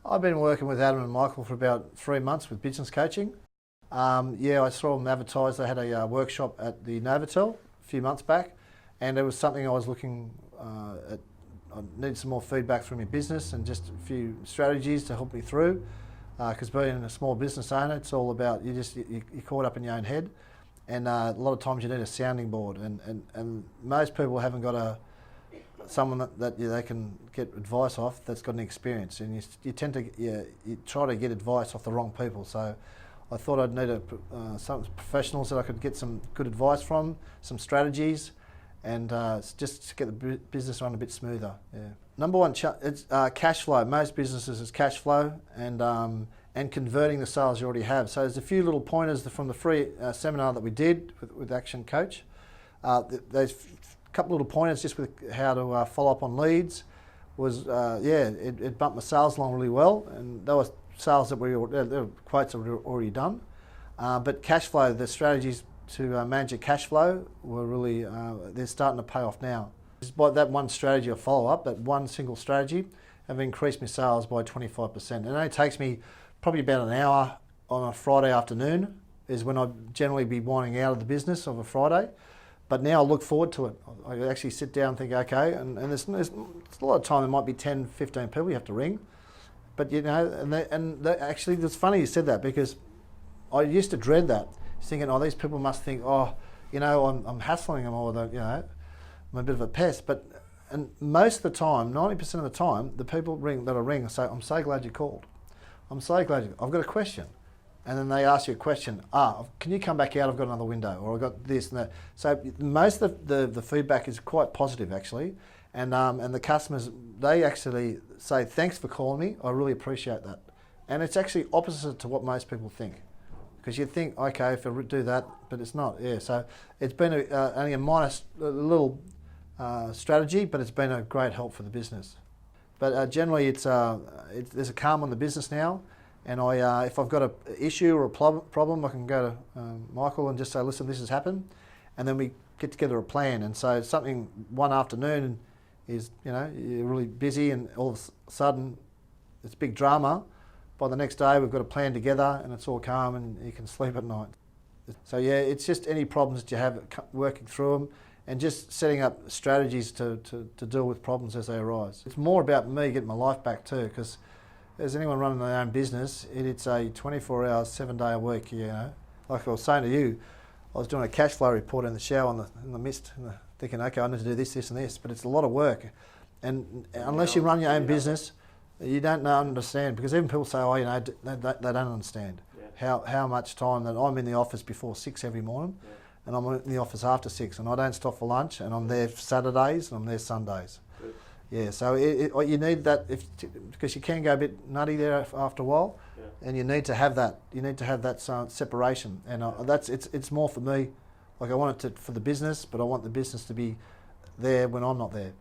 I've been working with Adam and Michael for about 3 months with business coaching. I saw them advertised. They had a workshop at the Novotel a few months back, and it was something I was looking at. I needed some more feedback from your business and just a few strategies to help me through. Because being a small business owner, it's all about you're caught up in your own head, and a lot of times you need a sounding board, and most people haven't got someone that they can get advice off that's got an experience, and you tend to you try to get advice off the wrong people. So I thought I'd need some professionals that I could get some good advice from, some strategies, and just to get the business run a bit smoother. Yeah. Number one, it's cash flow. Most businesses is cash flow and converting the sales you already have. So there's a few little pointers from the free seminar that we did with Action Coach. There's a couple little pointers just with how to follow up on leads. It bumped my sales along really well, and there were sales that there were quotes that were already done. But cash flow, the strategies to manage your cash flow were really, they're starting to pay off now. By that one strategy or follow-up, that one single strategy, have increased my sales by 25%. And it only takes me probably about an hour on a Friday afternoon is when I'd generally be winding out of the business of a Friday. But now I look forward to it. I actually sit down and think, okay, and there's a lot of time, there might be 10, 15 people you have to ring. But actually, it's funny you said that, because I used to dread that, thinking, these people must think, I'm hassling them, or I'm a bit of a pest. And most of the time, 90% of the time, the people that I ring say, I'm so glad you called. I'm so glad I've got a question. And then they ask you a question, can you come back out, I've got another window, or I've got this and that. So most of the feedback is quite positive, actually. And the customers, they actually say, thanks for calling me, I really appreciate that. And it's actually opposite to what most people think. Because you think, okay, if I do that, but it's not. Yeah, so it's been only a little strategy, but it's been a great help for the business. But generally, there's a calm on the business now, and if I've got an issue or a problem, I can go to Michael and just say, listen, this has happened, and then we get together a plan. And so something one afternoon is, you're really busy, and all of a sudden it's big drama. By the next day, we've got a plan together, and it's all calm, and you can sleep at night. So yeah, it's just any problems that you have, working through them, and just setting up strategies to deal with problems as they arise. It's more about me getting my life back too, because as anyone running their own business, it's a 24-hour, 7-day a week. Like I was saying to you, I was doing a cash flow report in the shower in the mist, thinking, okay, I need to do this, this, and this, but it's a lot of work. And unless you run your own business, you don't understand, because even people say, they don't understand how much time that I'm in the office before 6 every morning, and I'm in the office after 6, and I don't stop for lunch, and I'm there Saturdays, and I'm there Sundays. Good. Yeah, so you need that, because you can go a bit nutty there after a while, and you need to have that. You need to have that separation, and it's more for me. Like, I want it for the business, but I want the business to be there when I'm not there.